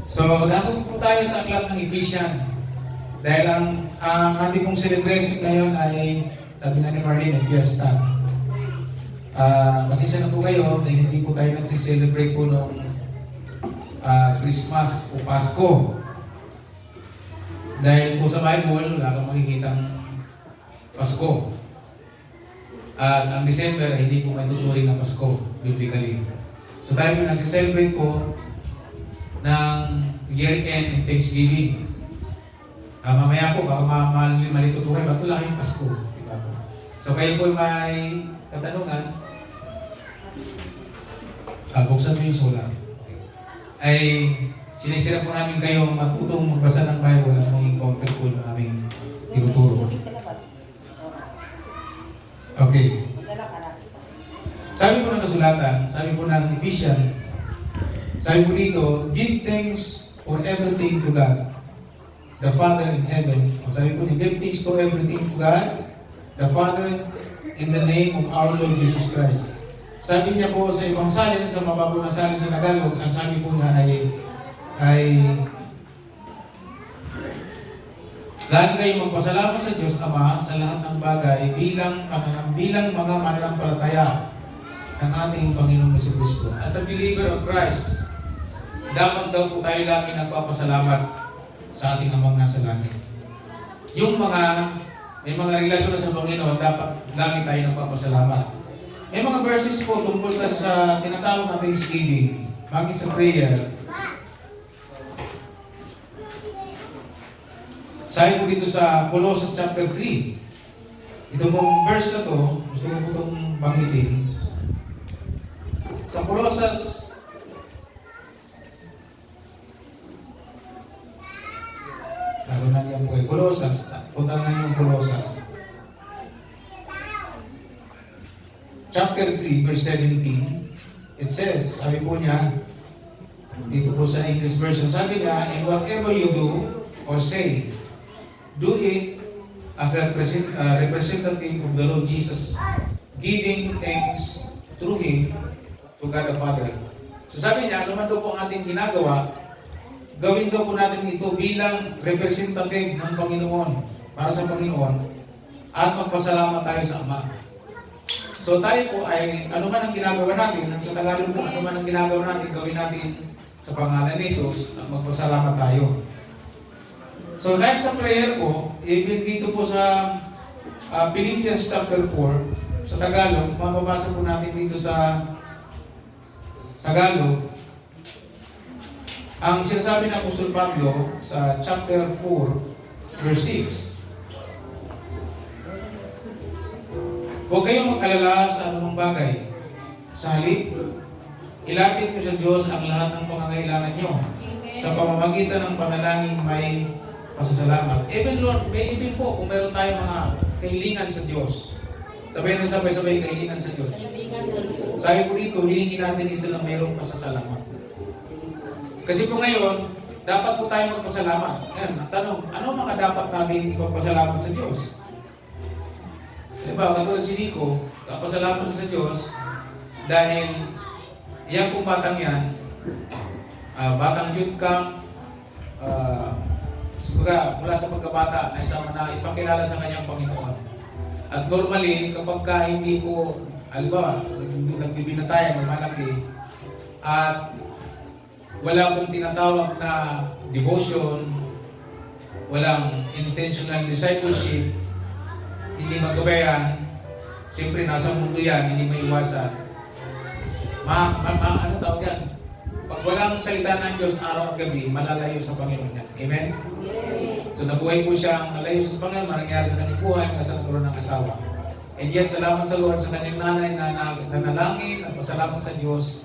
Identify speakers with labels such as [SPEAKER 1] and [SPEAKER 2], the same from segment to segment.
[SPEAKER 1] So, dako po tayo sa aklat ng Ephesians. Dahil ang ating pong celebration ngayon ay, sabi nga ni Marlene, ay fiesta. Pasensya na po kayo dahil hindi po tayo nagsiselebrate po ng Christmas o Pasko. Dahil po sa Bible, wala kang makikitang Pasko. At ang December ay hindi po may tuturing na Pasko, biblically. So tayo po nagsiselebrate po ng year-end and Thanksgiving. Mamaya po, baka malito po kayo, ba't wala kayong Pasko? Diba? So kayo po may katanungan, buksan mo yung solar. Okay. Ay, sinisira po namin kayo matutong magbasa ng Bible at may encounter po ng aming tinuturo. Okay. Sabi po ng kasulatan, sabi po ng Ephesians, sabi po dito, give thanks for everything to God, the Father in heaven. O sabi po, give thanks to everything to God, the Father in the name of our Lord Jesus Christ. Sabi niya po sa ibang salin, sa mababaw na salin sa Tagalog, ang sabi po niya ay lagi kayong magpasalamat sa Diyos Ama sa lahat ng bagay bilang mga mananampalataya ng ating Panginoong Jesucristo. As a believer of Christ, dapat daw po tayo lagi nagpapasalamat sa ating Amang nasa langit. Yung may mga relasyon sa Panginoon, dapat lagi tayo nagpapasalamat. May mga verses po tungkol sa tinatawag na Thanksgiving, bakit sa prayer. Sabi po dito sa Colossians chapter 3. Ito pong verse na to, gusto ko po itong banggitin. Sa Colossians, nagunan niya po kayo, Colossians, punta na niyo Colossians. Chapter 3, verse 17, it says, sabi po niya, dito po sa English version, sabi niya, and whatever you do or say, do it as a representative of the Lord Jesus, giving thanks through Him to God the Father. So sabi niya, ano man daw po ang ating ginagawa, gawin daw po natin ito bilang representative ng Panginoon, para sa Panginoon, at magpasalamat tayo sa Ama. So tayo po ay, ano man ang ginagawa natin, sa Tagalog po, ano man ang ginagawa natin, gawin natin sa pangalan ni Jesus, at magpasalamat tayo. So dahil sa prayer po, even dito po sa Philippians chapter 4, sa Tagalog, mababasa po natin dito sa Tagalog, ang sinasabi ng Apostol Pablo sa chapter 4, verse 6. Huwag kayong mag-alala sa anumang bagay. Sa halip, ilapit niyo sa Diyos ang lahat ng pangangailangan niyo sa pamamagitan ng panalangin may pasasalamat. Even Lord, may ibig po kung meron tayong mga kahilingan sa Diyos. Sabay kahilingan sa Diyos. Sabi po dito, hilingin natin ito na mayroong pasasalamat. Kasi po ngayon, dapat po tayo magpasalamat. Ngayon, ang tanong, ano mga dapat natin ipagpasalamat sa Diyos? Diba, katulad si Nico, kapasalamat sa Diyos dahil yan pong batang yan, batang youth camp, mula sa pagkabata ay sama na ipakilala sa kanyang Panginoon. At normally, kapag hindi po, alba, nagbibinatayan, malaki, at wala pong tinatawag na devotion, walang intentional discipleship, hindi magabayan, siyempre nasa mundo yan, hindi maiwasan. Ano tawag yan? Pag walang salita ng Diyos araw at gabi, malalayo sa Panginoon niya. Amen? So nabuhay po siyang nalayo sa Panginoon, nangyari sa kanyang buhay, hanggang sa nagkaroon ng asawa. And yet, salamat sa Lord sa kanyang nanay na nanalangin, at pasalamat sa Diyos,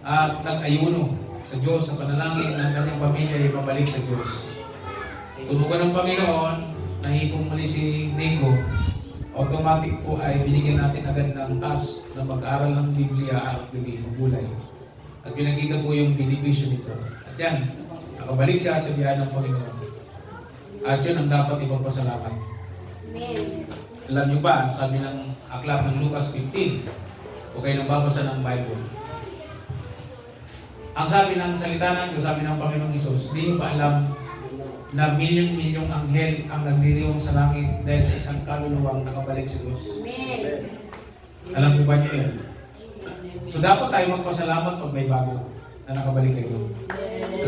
[SPEAKER 1] at nag-ayuno sa Diyos sa panalangin ng kanyang pamilya ay mabalik sa Diyos. Tutugan ng Panginoon, nahipong muli si Nico, automatic po ay binigyan natin agad ng task na mag-aaral ng Biblia at gulay. At pinakita po yung benepisyo nito. At yan, nakabalik siya sa biyaya ng Panginoon. At yun ang dapat ipagpasalamat. Amen. Alam niyo ba, sabi ng aklat ng Lucas 15, o kayo nang babasa ng Bible, Ang sabi ng salita ng Diyos, sabi ng Panginoong Isus, di nyo ba alam na milyon-milyong anghel ang nagdiriwang sa langit dahil sa isang kaluluwang nakabalik sa Diyos? Alam mo ba niyo yun? So dapat tayo magpasalamat pag may bago na nakabalik kay Lord.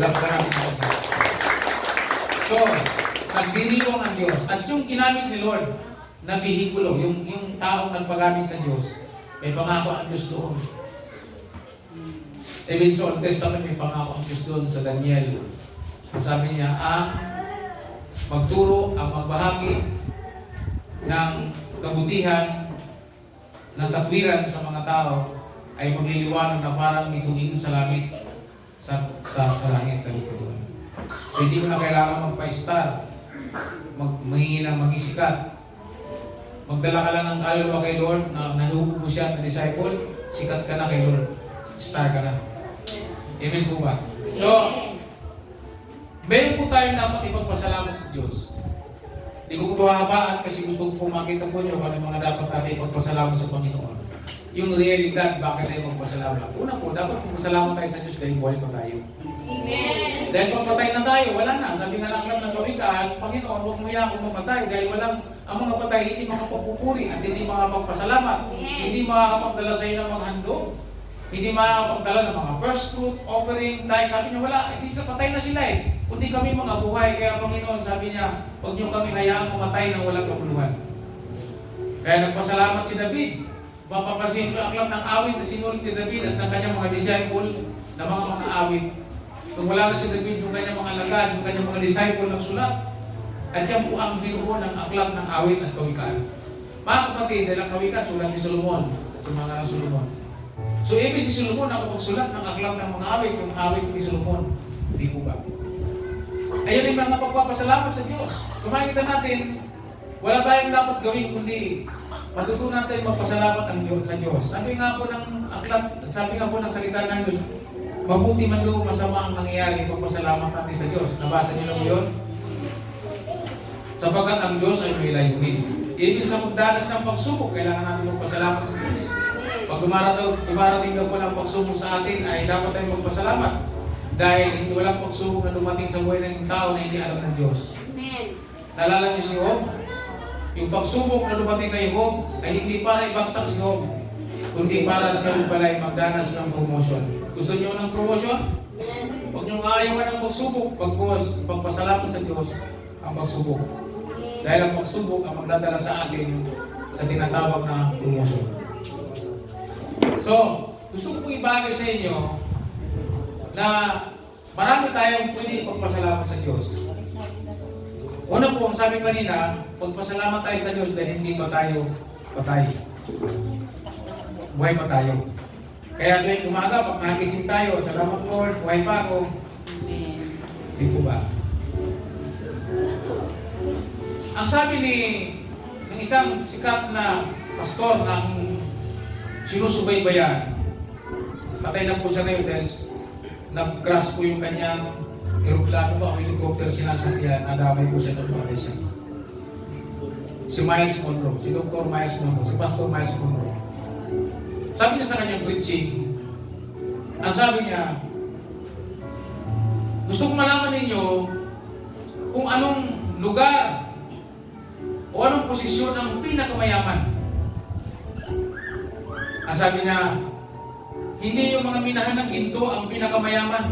[SPEAKER 1] Alam ka natin ito. So, nagdiriwang ang Diyos. At yung ginamit ni Lord na bihikulo, yung taong nagpagamit sa Diyos, may pangako ang Diyos doon. Even sa Old Testament, may pangako ang Diyos doon sa Daniel. Sabi niya, magturo ang magbahagi ng kabutihan, ng katwiran sa mga tao ay magliliwanag na parang mitungin sa langit, sa langit, sa likod. So hindi mo na kailangan magpa-star, maghingi ng mag-isikat. Magdala ka lang ng kaluluwa kay Lord na nahubo mo siya na disciple, sikat ka na kay Lord, star ka na. Amen po ba? So, meron po tayong dapat ipagpasalamat sa Diyos. Hindi ko po habaan kasi gusto ko makita po nyo kung ano mga dapat natin ipagpasalamat sa Panginoon. Yung realidad, bakit tayo magpasalamat? Una po, dapat magpasalamat tayo sa Diyos dahil buhay pa tayo. Amen! Dahil pag patay na tayo, wala na. Sabi nga ng alam ng kawikaan, Panginoon, huwag mo yan kung mamatay dahil ang mga patay hindi makapagpupuri at hindi makapagpasalamat. Hindi makakapagdala sa iyo ng mga handog. Hindi makakapagdala ng mga first fruit, offering, dahil sabi niya wala, hindi sila patay na sila eh. Kundi kami mga buhay, kaya Panginoon sabi niya, huwag niyo kami hayaang mamatay ng walang kapuluhan. Kaya nagpasalamat si David. Mapapansin ko ang aklat ng awit na sinulit ni David at ng kanyang mga disciple na mga awit. Kung wala na si David, yung kanyang mga alagad, yung kanyang mga disciple ng sulat, at yan po ang binuo ng aklat ng awit at kawikaan. Mga kapatid, dahil ang kawikaan, sulat ni Solomon, yung mga ng Solomon. So, ibig si Solomon nakapagsulat ng aklat ng mga awit, yung awit ni Solomon. Hindi po ba? Ayun yung mga pagpapasalamat sa Diyos. Kung makikita natin, wala tayong dapat gawin kundi matutunan natin magpasalamat ang Diyos sa Diyos. Sabi nga po ng aklat, sabi nga po ng salita ng Diyos, mabuti man doon masama ang nangyayari, magpasalamat natin sa Diyos. Nabasa niyo na po yun? Sapagkat ang Diyos ay may layunin. Ibig sa pagdanas ng pagsubok, kailangan natin magpasalamat sa Diyos. Pag dumarating daw po ng pagsubok sa atin, ay dapat tayong magpasalamat. Dahil hindi walang pagsubok na dumating sa buhay ng tao na hindi alam ng Diyos. Nalala niyo si Job? Yung pagsubok na dumating kay Job ay hindi para ibagsak si Job, kundi para siya pala ay magdanas ng promotion. Gusto niyo ng promotion? Huwag niyo ayawan ng pagsubok, pagpasalamat sa Diyos ang pagsubok. Dahil ang pagsubok ang magdadala sa atin sa tinatawag na promotion. So, gusto ko pong ibagay sa inyo na marami tayong pwede pagpasalamat sa Diyos. Una po, ang sabi kanina, pagpasalamat tayo sa Diyos dahil hindi pa tayo patay. Buhay pa tayo. Kaya tuwing umaga, pag nagising tayo, salamat Lord, buhay pa ako. Amen. Hindi po ba? Ang sabi ng isang sikat na pastor ng sinusubaybayan, patay na po siya ngayon dahil nag-crash po yung kanyang aeroplano ba o helicopter sinasakyan, nadamay po siya ng patay siya. Si Miles Monroe, si Dr. Miles Monroe, si Pastor Miles Monroe. Sabi niya sa kanyang preaching, ang sabi niya, gusto kong malaman ninyo kung anong lugar o anong posisyon ang pinakamayaman. Ang sabi niya, hindi yung mga minahan ng ginto ang pinakamayaman.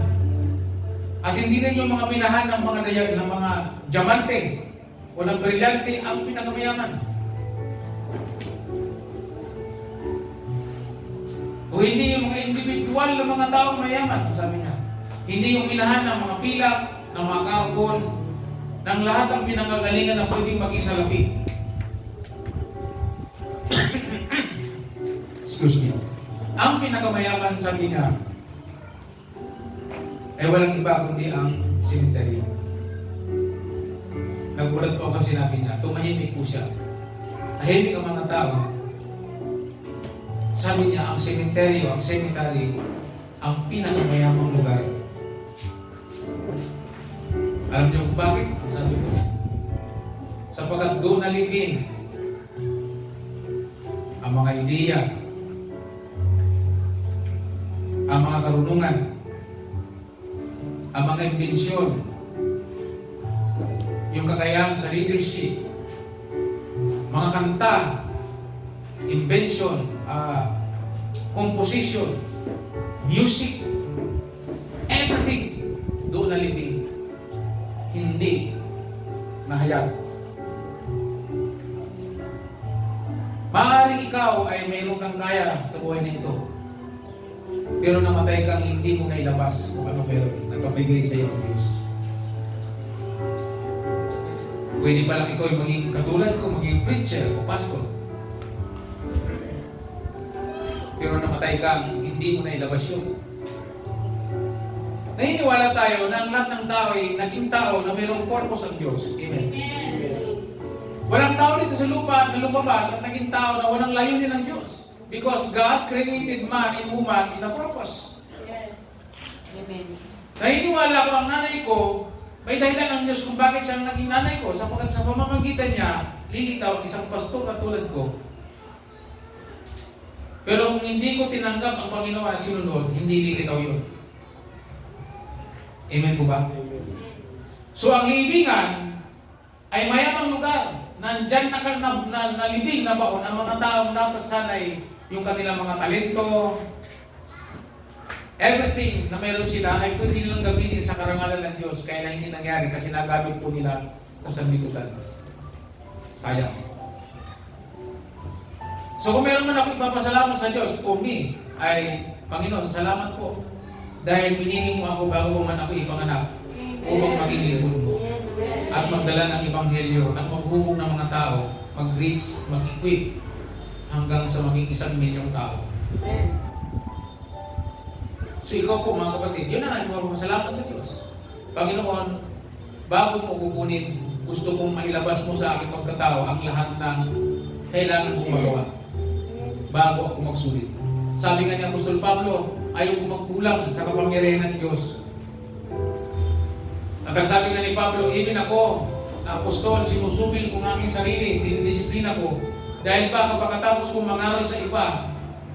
[SPEAKER 1] At hindi rin yung mga minahan ng mga diamante o ng brilyante ang pinakamayaman. O hindi yung mga individual na mga taong mayaman, sabi niya. Hindi yung minahan ng mga pilak, ng mga karbon, ng lahat ang pinangagalingan na pwedeng maging salapi. Excuse me. Ang pinakamayaman, sabi niya, ay walang iba kundi ang cemetery. Nagulat po ang sinabi niya, tumahimik po siya. Tahimik ang mga tao. Sabi niya, ang cemetery, ang pinakamayamang lugar. Alam niyo kung bakit? Ang sabi po niya, sapagkat doon nalibing ang mga ideya, ang mga karunungan, ang mga imbensyon, yung kakayahan sa leadership, mga kanta, invention, composition, music, everything doon na living. Hindi nahayag. Maaaring ikaw ay mayroon kang kaya sa buhay na ito, pero namatay kang hindi mo nailabas kung ano meron nagpapigay sa iyo ng Diyos. Pwede pa lang ikaw ay maging katulad ko, maging preacher o pastor, pero namatay kang hindi mo nailabas yun. Naniniwala tayo na ang lahat ng tao ay naging tao na mayroong purpose ang Diyos. Amen. Walang tao dito sa lupa na lumabas at naging tao na walang layunin ng Diyos. Because God created man and woman in a purpose.
[SPEAKER 2] Yes. Amen.
[SPEAKER 1] Naniniwala ko ang nanay ko, may dahilan ng Diyos kung bakit siya naging nanay ko, sapagkat sa pamamagitan niya, lilitaw ang isang pastor na tulad ko. Pero kung hindi ko tinanggap ang Panginoon at sinunod, hindi lilitaw yun. Amen po ba? So ang libingan ay mayamang lugar. Nandyan nalibing na baon ang mga taong dapat sanay yung kanilang mga talento, everything na meron sila ay pwede nilang gamitin sa karangalan ng Diyos. Kaya na hindi nangyari kasi nagamit po nila sa sanlibutan. Sayang. So kung meron man ako ipapasalamat sa Diyos, for me, ay Panginoon, salamat po. Dahil pinili mo ako bago man ako ipanganak upang maging lingkod mo at magdala ng ebanghelyo at maghubog ng mga tao, mag-reach, mag-equip hanggang sa maging 1,000,000 tao. So ikaw po mga kapatid, yun na nga, salamat sa Diyos. Panginoon, bago mo kukunin, gusto kong mailabas mo sa aking pagkatao ang lahat ng kailangan kong magawa bago ako magsulit. Sabi nga ni Apostol Pablo, ayaw ko magkulang sa kapangyarihan ng Diyos. At ang sabi nga ni Pablo, even ako, na apostol, sinusubil ko ng aking sarili, dinidisiplina ko. Dahil ba kapagkatapos kong mangaral sa iba,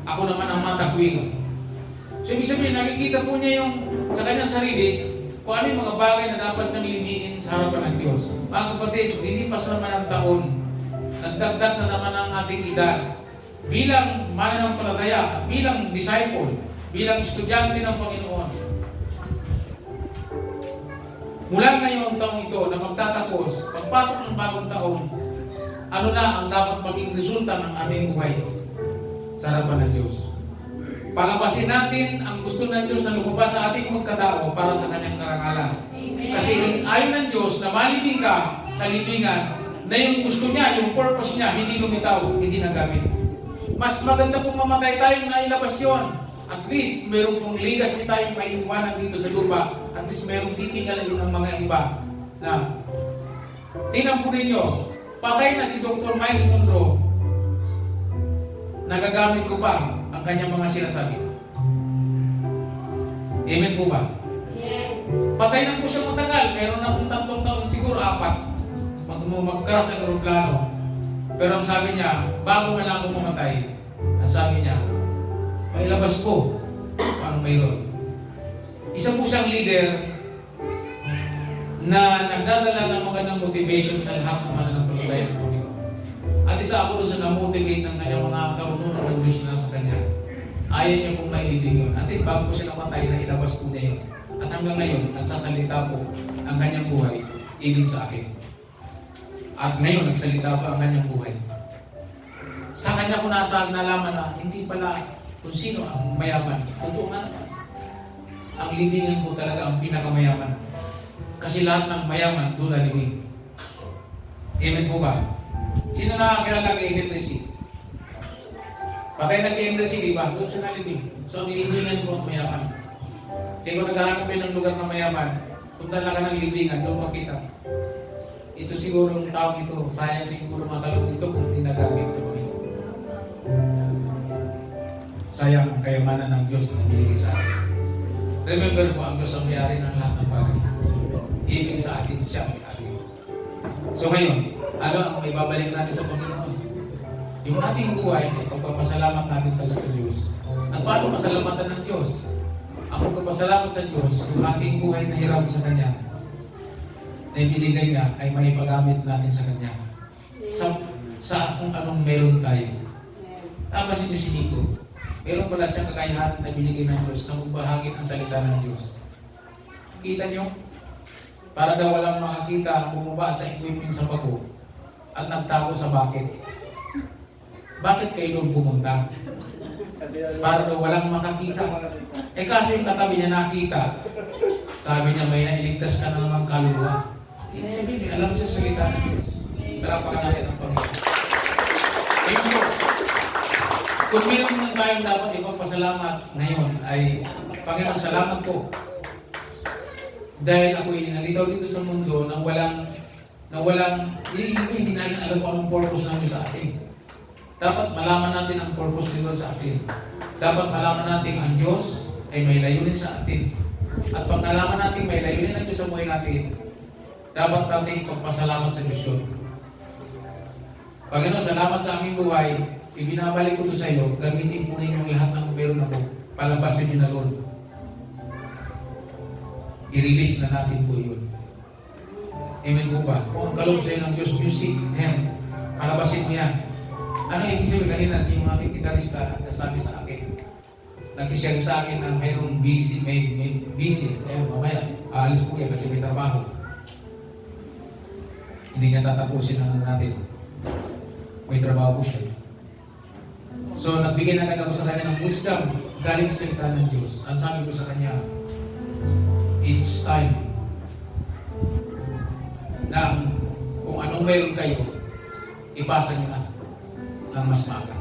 [SPEAKER 1] ako naman ang matakwil. So ibig sabihin, nakikita po niya yung sa kanyang sarili, kung ano yung mga bagay na dapat nang liniin sa harapan ng Diyos. Mga kapatid, lilipas naman ang taon, nagdagdag na naman ang ating edad. Bilang mananampalataya, bilang disciple, bilang estudyante ng Panginoon. Mula ngayong taong ito na magtatapos, pagpasok ng bagong taon, ano na ang dapat maging resulta ng aming buhay sa harapan ng Diyos. Palabasin natin ang gusto ng Diyos na lumabas sa ating magkatao para sa kanyang karangalan. Kasi ayon ng Diyos na malibing ka sa libingan na yung gusto niya, yung purpose niya, hindi lumitaw, hindi nagamit. Mas maganda kung mamatay tayo na ilabas yun. At least, meron pong legacy tayong maiiwanan dito sa lupa. At least, merong titingalain ng mga iba na tingnan po ninyo, patay na si Dr. Miles Monroe, nagagamit ko pa ang kanyang mga sinasabi. Amen po ba? Patay na po siya matagal. Meron na kung 3 taon, siguro 4. Mag-crash ang aeroplano. Pero ang sabi niya, bago man lang ako mamatay, ang sabi niya, mailabas ko paano mayroon. Isa po siyang leader na nagdadala ng magandang motivation sa lahat ng mananampalataya ng Panginoon. At isa ako doon sa na-motivate ng kanyang mga karununan ng Diyos na sa kanya. Ayaw niya pong mailibing yun. At least bago po siya namatay, na ilabas po niya yun. At hanggang ngayon, nagsasalita po ang kanyang buhay ibig sa akin. At ngayon, nagsalita pa ang kanyang buhay. Sa kanya ko nalaman na hindi pala kung sino ang mayaman. Totoo nga naman. Ang libingan po talaga ang pinakamayaman. Kasi lahat ng mayaman doon na libing. Amen po ba? Sino nakakilala kay Henry C? Patay na si Henry C, di ba? Doon siya nalibing. So ang libingan po ang mayaman. Kaya kung naghahanap kayo ng lugar na mayaman, punta lang ka ng libingan, doon makita. Ito siguro yung taong ito. Sayang siguro makalong ito kung hindi nagamit sa Panginoon. Sayang ang kayamanan ng Diyos na binigay sa atin. Remember po, ang Diyos ang may-ari ng lahat ng bagay. Ibig sa atin siya may-ari. So ngayon, ano ang may babalik natin sa Panginoon? Yung ating buhay ay pagpapasalamat natin sa Diyos. At paano masalamatan ng Diyos? ang pagpapasalamat sa Diyos, yung ating buhay na hiram sa Kanya, na ibinigay niya ay maipagamit natin sa Kanya. Sa kung anong meron tayo. Tama si Nico. Meron pala siyang kakayahan na binigay ng Diyos na magbahagi ang salita ng Diyos. Kita nyo? Para daw walang makakita, bumaba sa equipment sa bago at nagtago sa bucket. Bakit kayo doon pumunta? Para daw walang makakita. Eh kasi yung katabi niya nakita, sabi niya may nailigtas ka na naman kaluluwa. Ibig sabihin, alam siya salita ng Diyos. Talapakan natin ang Panginoon. Thank you. Kung meron lang tayong dapat ipagpasalamat ngayon ay, Panginoon, salamat ko. Dahil ako'y nalitaw dito sa mundo na hindi natin alam kung anong purpose ng Diyos sa atin. Dapat malaman natin ang purpose ni Lord sa atin. Dapat malaman natin ang Diyos ay may layunin sa atin. At pag nalaman natin may layunin ng Diyos sa buhay natin, dapat natin ipagpasalamat sa Diyos yun. Panginoon, salamat sa aming buhay. Ibinabalik ko ito sa iyo. Gamitin po ninyo lahat ng meron ako. Palabasin niyo na, Lord. I-release na natin po yun. Amen po ba? Kung ang kaloob sa iyo ng Diyos, music, hymn, palabasin mo yan. Ano ibig sabihin kanina, si yung ating gitarista sabi sa akin, nag-share sa akin na mayroong busy, may busy. Ayun, mamaya, aalis po yan kasi may trabaho. Hindi niya tatapusin ang natin. May trabaho po siya. So, nagbigay na agad ako sa kanya ng wisdom galing sa salita ng Diyos. Ang sabi ko sa kanya, it's time na kung anong meron kayo, ipasa nyo na ng mas maaga.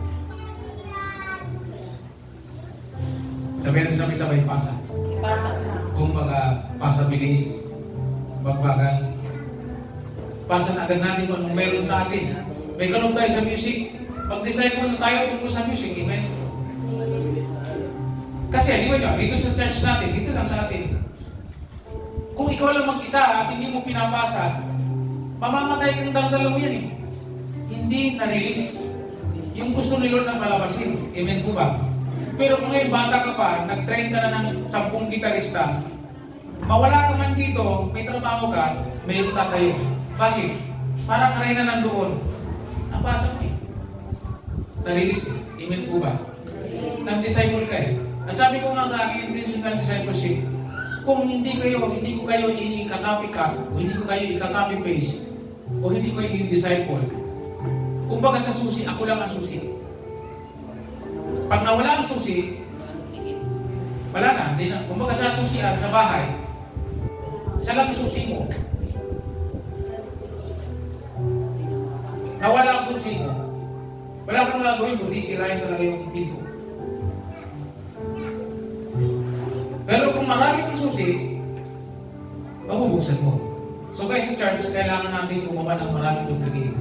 [SPEAKER 1] Sabi natin sabay-sabay, pasa.
[SPEAKER 2] Ipasa na.
[SPEAKER 1] Kung pasa bilis, bagbagan, pasa na agad natin kung anong meron sa atin. May kalong tayo sa music. Pag-decide mo na tayo tungkol sa music, amen? Kasi, di ba nyo, dito sa church natin, dito lang sa atin. Kung ikaw lang mag-isa at hindi mo pinapasa, mamamatay kang daldala mo yan eh. Hindi na-release. Yung gusto ni Lord na malabasin. Amen po ba? Pero kung ngayon bata ka pa, nag-train ka na ng 10 gitarista, mawala ka man dito, may trabaho ka, may tatayo. Bakit? Parang aray na nandoon. Napasa mo eh. Na-release eh. Amen po ba? Nag-disciple ka eh. Ang sabi ko nga sa akin, intention ng discipleship, kung hindi ko kayo i-copycat, o hindi ko kayo i-copy paste, o hindi ko kayo i-disciple, kumbaga sa susi, ako lang ang susi. Pag nawala ang susi, wala na, hindi na. Kumbaga sa susian, sa bahay, siya lang ang susi mo. Nawala ang susi mo, wala kang gagawin, kundi sirahin talaga yung pinto. Pero kung marami kang susi, mabubuksan mo. So guys, sa church, kailangan natin gumawa ng maraming duplicate.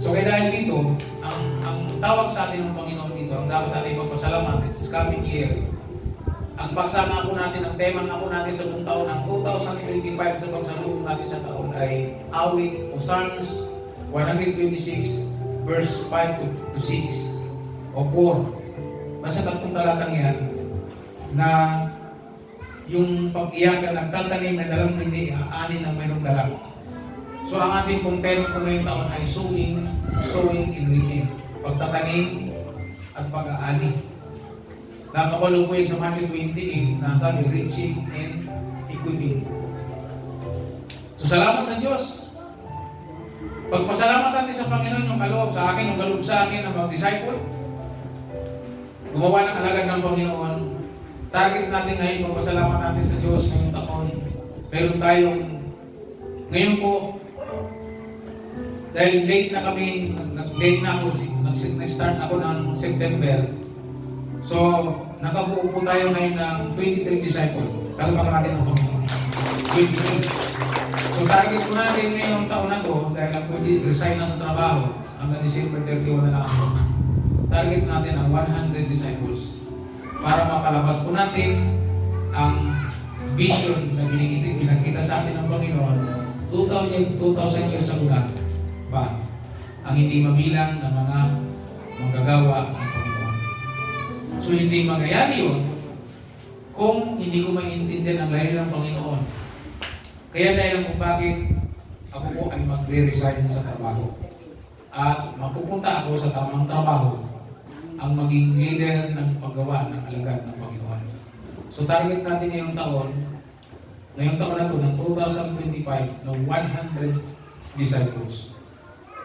[SPEAKER 1] So kaya dahil dito, ang tawag sa atin ng Panginoon dito, ang dapat natin magpasalamat, it's coming year. Ang pagsama po natin, ang tema nga po natin sa buong taon ng 2025 sa pagsalubong natin sa taon ay awit o Psalms 126 verse 5 to 6 o 4. Basta tatlong talatang yan na yung pag-iyakan, nagtatanim na dalang hindi, aanin ang mayroong dalang. So ang ating pong term po ngayong taon ay sowing and reaping. Pagtatanim at pag-aani. Nakakabalo po yung sa Matthew 28 na sabi, reaching and equipping. So salamat sa Diyos. Pagpasalamat natin sa Panginoon yung kaloob sa akin, yung kaloob sa akin ng mag-disciple. Gumawa ng alagad ng Panginoon. Target natin ngayon, magpasalamat natin sa Diyos ngayong taon. Meron tayong, ngayon po, dahil late na kami, late na ako, nag-start ako ng September. So, nakabuo po tayo ngayon ng 23 disciples. Talabakan natin ang Panginoon. 23. So, target po natin ngayong taon na to, dahil ako resign na sa trabaho, hanggang December 31 na lang ako. Target natin ang 100 disciples. Para mapalabas po natin ang vision na binigkita sa atin ng Panginoon 2,000 years ago na ba? Ang hindi mabilang ng mga magagawa ng Panginoon. So hindi mangyayari yun kung hindi ko maintindihan ang layunin ng Panginoon. Kaya dahil kung bakit ako po ay magre-resign sa trabaho. At mapupunta ako sa tamang trabaho ang maging leader ng paggawa ng alagad ng Panginoon. So target natin ngayong taon na to ng 2025 ng 100 disciples.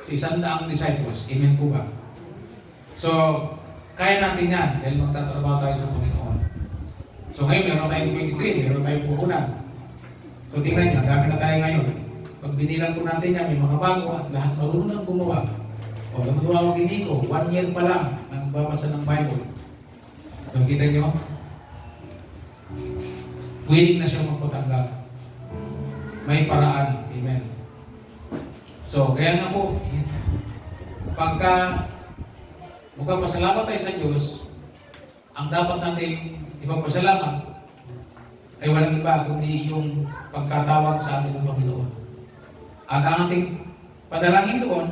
[SPEAKER 1] So 100 disciples. Amen po ba? So, kaya natin yan dahil magtatrabaho tayo sa Panginoon. So ngayon, meron tayong 23, meron tayong pupunan. So tingnan nyo, dami na tayo ngayon. Pag binilang po natin yan, may mga bago at lahat marunong gumawa. O natutuwa ko hindi ko, 1 year pa lang nagbabasa ng Bible. So kita nyo, willing na siya magpatanggap. May paraan. Amen. So, kaya nga po, pagka magpapasalamat tayo sa Diyos, ang dapat natin ipagpasalamat ay walang iba kundi yung pagkatawag sa ating Panginoon. At ang ating padalangin doon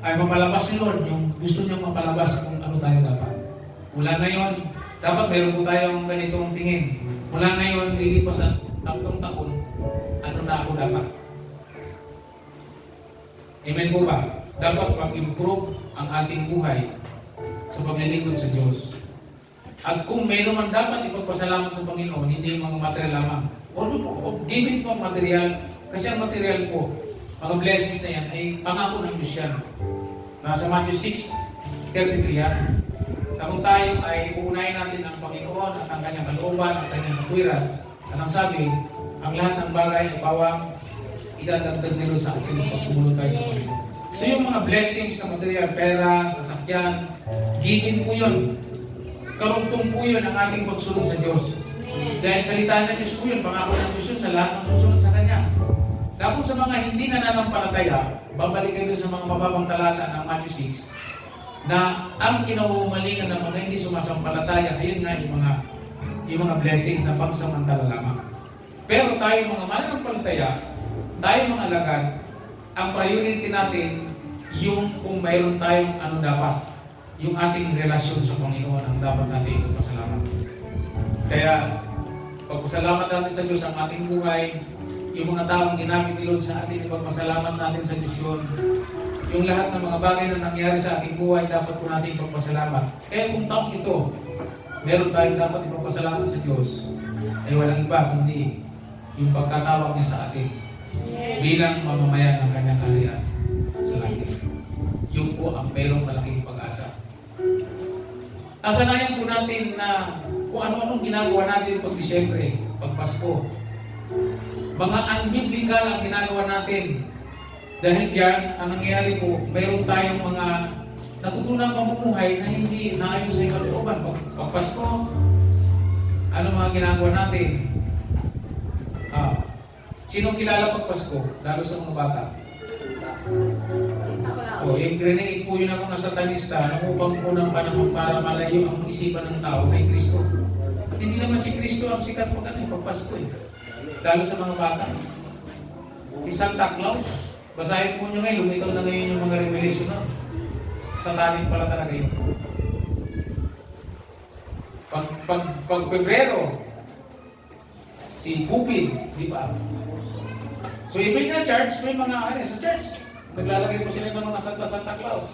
[SPEAKER 1] ay mapalabas ni Lord yung gusto niyang mapalabas kung ano tayo dapat. Mula ngayon, dapat meron po tayong ganitong tingin. Mula ngayon, lilipas ang 3 taon, ano na ako dapat? Amen po ba? Dapat mag-improve ang ating buhay sa paglilingkod sa Diyos. At kung mayroon man dapat ipagpasalamat sa Panginoon, hindi yung mga material lamang. O giving po ang material, kasi ang material po, mga blessings na yan, ay pangako ng Diyos yan. Nasa Matthew 6:33 yan. Na kung tayo ay uunahin natin ang Panginoon at ang kanyang kalooban at kanyang katwiran, at ang sabi, ang lahat ng bagay ay pawang idadagdag nilo sa atin pag sumunod tayo sa Panginoon. So yung mga blessings na material, pera, sasakyan, giving po yun. Karugtong po yun ang ating pagsunod sa Diyos. Dahil salita ng Diyos po yun, pangako ng Diyos yun sa lahat ng susunod sa Kanya. Dapat sa mga hindi nananampalataya, babalik kayo sa mga mababang talata ng Matthew 6, na ang kinahumalingan ng mga hindi sumasampalataya, ayun nga yung mga blessings na pagsamantala lamang. Pero tayo mga mananampalataya, tayo mga alagad, ang priority natin, yung kung mayroon tayong ano dapat, yung ating relasyon sa Panginoon ang dapat natin ipagpasalamat. Kaya, pagpasalamat natin sa Diyos ang ating buhay, yung mga taong ginamit ni Lord sa atin, ipagpasalamat natin sa Diyos yun. Yung lahat ng mga bagay na nangyari sa ating buhay, dapat po natin ipagpasalamat. Kaya kung taong ito, meron tayong dapat ipagpasalamat sa Diyos, ay walang iba kundi yung pagkatawag niya sa atin bilang mamamayan ng kanyang kaharian sa langit. Yung po ang mayroong malaking pag-asa. Nasanayan po natin na kung ano-anong ginagawa natin pag Disyembre, pag Pasko. Mga unbiblical ang ginagawa natin. Dahil diyan, ang nangyayari po, mayroon tayong mga natutunang mamumuhay na hindi naayon sa kalooban. Pag Pasko, ano mga ginagawa natin? Sino kilala pag Pasko? Lalo sa mga bata. I-grenade po yun ang mga satanista na upang po ng panahon para malayo ang isipan ng tao kay Kristo. Hindi naman si Kristo ang sikat pag Pasko eh. Lalo sa mga bata. Santa Claus. Basahin po nyo ngayon, lumitaw na ngayon yung mga revelation na. Satanin pala talaga yun. Pag Pebrero, si Cupid, di ba? So, ibig na church, may mga sa church. Naglalagay po sila ng mga Santa Claus.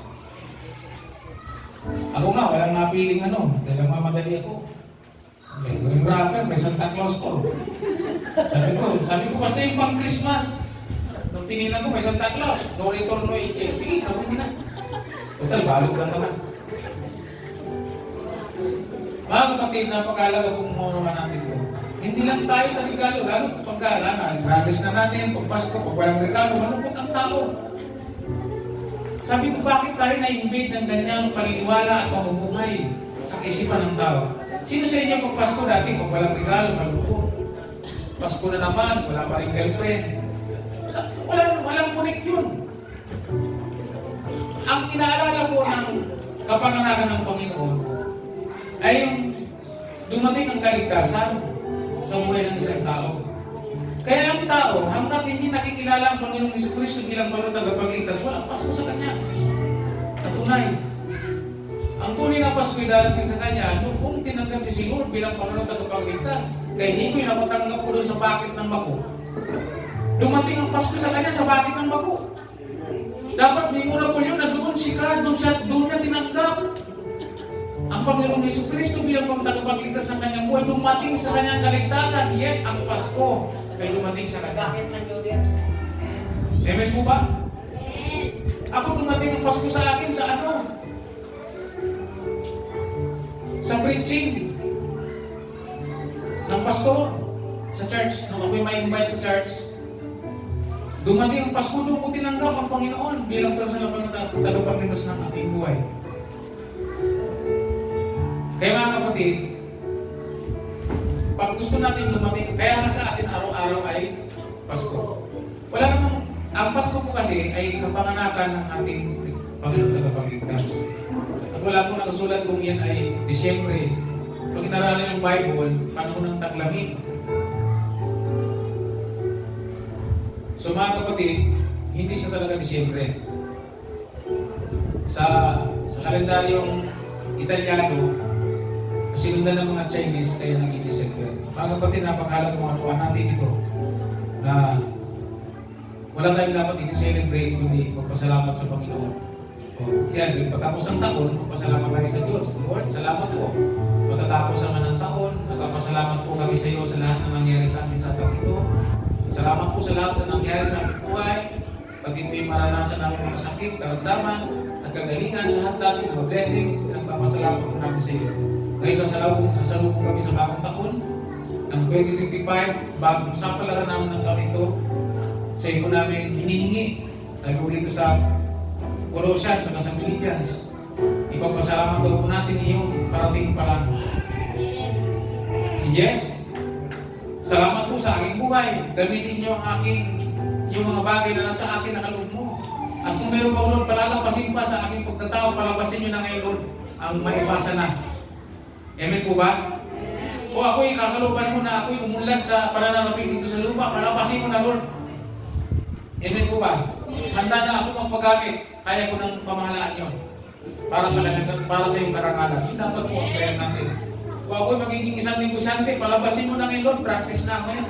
[SPEAKER 1] Ako nga, walang napiling dahil mamadali ako. Okay, yung rapper, may Santa Claus ko. Sabi ko basta yung pang Christmas. Nung tininan ko, may Santa Claus. No return, no exchange. Sige, hindi na. Total, balot lang naman. Mga kapatid, napakalaga kung maunawan natin ito. Hindi lang tayo sa regalo, lalo pagka nag-ragis na natin, pag Pasko, pag walang regalo, malungkot ang tao. Sabi ko, bakit tayo na-invade ng ganyang paniniwala at pamumuhay sa kaisipan ng tao? Sino sa inyo pag Pasko dati, pag walang regalo, malungkot? Pasko na naman, wala pa rin girlfriend. Walang connect yun. Ang inaalala ko ng kapanganakan ng Panginoon ay yung dumating ang kaligtasan sa buhay ng isang tao. Kaya ang tao, hanggat hindi nakikilala ang Panginoong Jesucristo bilang Panginoon tagapagligtas, walang Pasko sa Kanya. Natunay. Ang tunay na Pasko ay darating sa kanya kung tinanggap niya si Lord bilang Panginoon tagapagligtas. Kaya hindi ko yung napatanggap ko doon sa bakit ng bako. Dumating ang Pasko sa kanya sa bakit ng bako. Dapat memorable yun na doon doon niya tinanggap. Ang Panginoong Jesucristo bilang tagapagligtas ng kanyang buhay, dumating sa kanyang kaligtasan, yet ang Pasko ay dumating sa kanya.
[SPEAKER 2] Bakit ng Julian?
[SPEAKER 1] Amen po ba? Ako dumating ang Pasko sa akin sa ano? Sa preaching ng pastor sa church. Nung ako'y may invite sa church, dumating ang Pasko, doon ko tinanggap ang Panginoon bilang personal na tagapagligtas ng aking buhay. Kaya mga kapatid, pag gusto natin dumating, kaya nga sa atin araw-araw ay Pasko. Wala namang, ang Pasko po kasi ay kapanganakan ng ating Panginoon tagapagligtas. At wala pong nakasulat kung yan ay Disyembre. Pag inaralan yung Bible, panahon ng taglamig. So mga kapatid, hindi siya talaga Disyembre. Sa kalendaryong Italyano, sinundan ng mga Chinese, kaya naging December. Mga kapatid, napakahalang mga tuwa natin ito na wala tayong dapat isi-celebrate kundi magpasalamat sa Panginoon. Yan, pagkatapos ng taon, magpasalamat tayo sa Diyos. Lord, salamat po. Pagkatapos naman ng taon, nagpapasalamat po kami sa iyo sa lahat na nangyari sa amin sa taon ito. Salamat po sa lahat na nangyari sa aming buhay. Pag ito yung maranasan namin mga sakit, karamdaman, nagkagalingan, lahat mga blessings, pinagpapasalamat po namin sa iyo. Ngayon, sasalubong kami sa bagong taon ng 2025, bagong sapalaran namin ng taon ito. Sa iyo namin hinihingi. Sabi po dito sa Colossians, saka sa Philippians, ipagpasalamat daw po natin iyong parating pa lang. Yes. Salamat po sa aking buhay. Gamitin niyo yung mga bagay na nasa akin na kaloob mo. At kung meron pa Lord, palalabasin pa sa aking pagkatao, palabasin niyo na ngayon Lord ang maibasa na. Amen po ba? O ako'y kakaloban mo na ako'y umunlad sa pananalapig dito sa lupa, palabasin mo na Lord. Amen po ba? Handa na ako magpagamit. Kaya ko ng pamahalaan nyo. Para sa iyong karangalan. Yun dapat po ang prayer natin. Kung ako'y magiging isang negosyante, palabasin mo na ngayon Lord, practice na ako ngayon.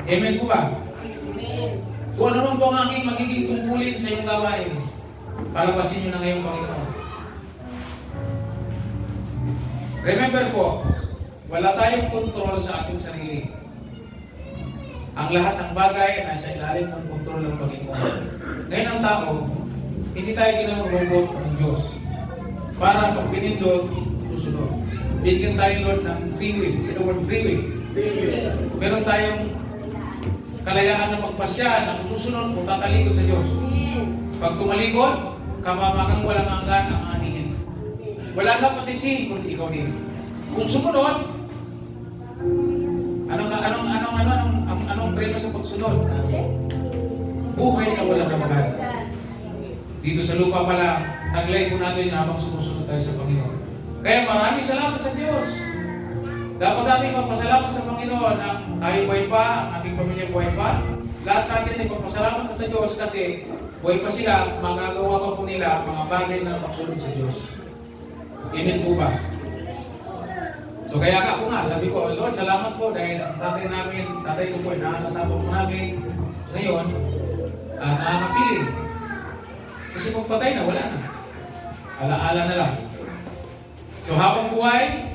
[SPEAKER 1] Amen po ba?
[SPEAKER 2] Amen.
[SPEAKER 1] Kung ano naman po ang aking magiging tungkulin sa iyong gawain, palabasin nyo na ngayon Panginoon. Remember po, wala tayong kontrol sa ating sarili. Ang lahat ng bagay ay nasa ilalim ng kontrol ng Panginoon. Ngayon ang tao, hindi tayo ginawang robot ng Diyos. Para pag pinindot, susunod. Bigyan tayo Lord ng free will. Sino word free will? Meron tayong kalayaan na magpasya na kung susunod mo, tatalikod sa Diyos. Pag tumalikod, kamamakang walang hanggan ang anihin. Wala na patisi, kundi ikaw din. Kung sumunod, anong prema sa pagsunod? Buhay na walang hanggan. Dito sa lupa pala, taglay po natin habang sumusunod tayo sa Panginoon. Kaya maraming salamat sa Diyos. Dapat natin magpasalamat sa Panginoon na tayo buhay pa, ang ating pamilya buhay pa. Lahat natin ay magpasalamat na sa Diyos kasi buhay pa sila, magagawa pa po nila mga bagay na magsunod sa Diyos. Amen po ba? So kaya ako nga, sabi ko, Lord, salamat po dahil ang tatay ko po ay nakakasama po namin ngayon, nakakapiling. Kasi pagpatay na, wala na. Alaala na lang. So habang buhay,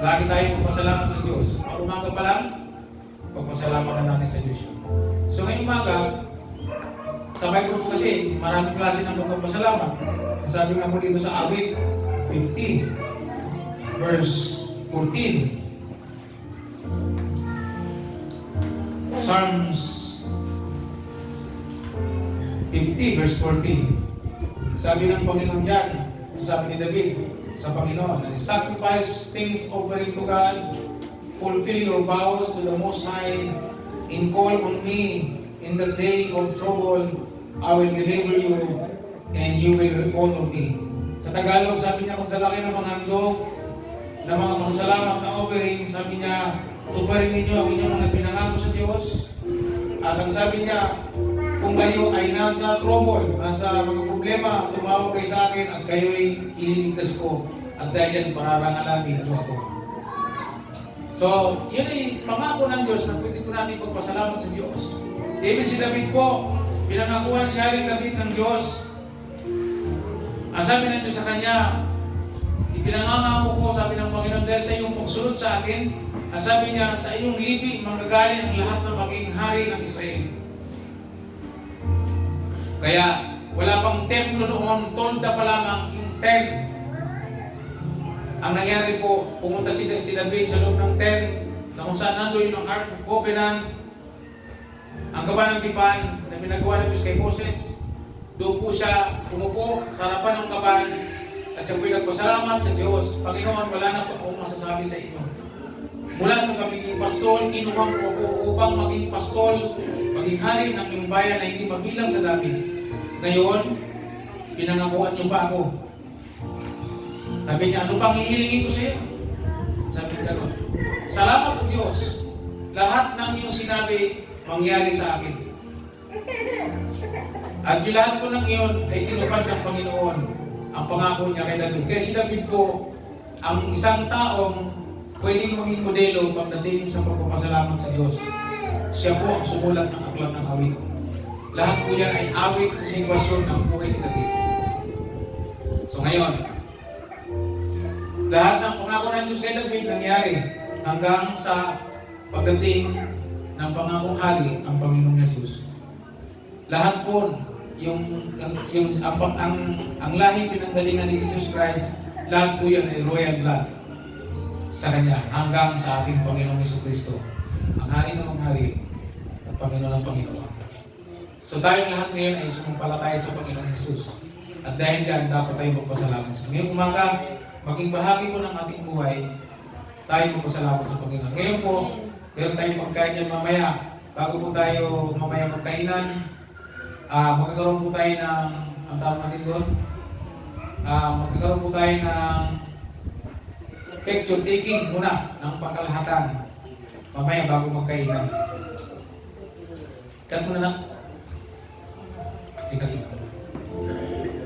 [SPEAKER 1] lagi tayo magpasalamat sa Diyos. Pag umaga pa lang, pagpasalamatan natin sa Diyos. So ngayong umaga, sa Bible po kasi, maraming klase ng pagpapasalamat. Sabi nga po dito sa awit 50, verse 14. Psalms 50, verse 14. Sabi ng Panginoon dyan, sabi ni David sa Panginoon, sacrifice things offering to God, fulfill your vows to the Most High, and call on me in the day of trouble, I will deliver you, and you will honor me. Sa Tagalog, sabi niya, magdala kayo ng mga handog, ng mga masasalamat na offering. Sabi niya, tuparin ninyo ang inyong mga pinangako sa Diyos. At ang sabi niya, kung kayo ay nasa trouble, nasa mga problema, tumawag kayo sa akin at kayo ay ililigtas ko at dahil yan pararangalangin niyo ako. So, yun ay pangako ng Diyos na pwede ko natin pagpasalamat sa Diyos. Even si David po, pinangakuhan siya rin David ng Diyos. Ang sabi ng Diyos sa kanya, ipinangangako ko, sabi ng Panginoon, dahil sa iyong pagsunod sa akin, ang sabi niya, sa iyong lipi, manggagaling ang lahat ng maging hari ng Israel. Kaya, wala pang templo noon, tolda pa lamang yung tent. Ang nangyari po, pumunta si David sa loob ng tent, na kung saan nandoon yung Ark of Covenant, ang kaban ng tipan na pinagawa ng Diyos kay Moses. Doon po siya umupo sa harapan ng kaban at siya po'y nagpasalamat sa Diyos. Panginoon, wala na po akong masasabi sa inyo. Mula sa pagiging pastol, kinuhang ko po upang maging pastol, maging hari ng iyong bayan na hindi mabilang sa dami. Ngayon, pinangakuan niyo pa ako. Sabi niya, ano pang hihilingin ko sa iyo? Sabi niya gano'n. Salamat sa Diyos. Lahat ng iyong sinabi, mangyari sa akin. At yung lahat po ng iyon ay tinupad ng Panginoon ang pangako niya kay David. Kaya si David po, ang isang taong pwedeng maging modelo pagdating sa pagpapasalamat sa Diyos. Siya po ang sumulat ng aklat ng awit. Lahat po yan ay awit sa sitwasyon ng buhay ni David. So ngayon, lahat ng pangako ng Diyos kay David nangyari hanggang sa pagdating ng pangakong hari ang Panginoong Yesus. Lahat po ang lahi pinanggalingan ni Jesus Christ, lahat po yan ay royal blood sa Kanya hanggang sa ating Panginoong Jesucristo, ang hari ng mga hari at Panginoon ng Panginoon. So tayong lahat ngayon ay sumampalataya sa Panginoong Jesus. At dahil dyan, dapat tayo magpasalamat sa ngayong umaga, maging bahagi po ng ating buhay, tayo magpasalamat sa Panginoon. Ngayon po, meron tayong pagkain yan mamaya. Bago po tayo mamaya magkainan, magkakaroon po tayo ng, ang tawag natin doon, magkakaroon po tayo ng picture taking muna ng pagkalahatan. Mamaya bago magkainan. Kat muna na. Ikatin.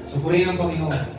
[SPEAKER 1] So, purihin ang Panginoon.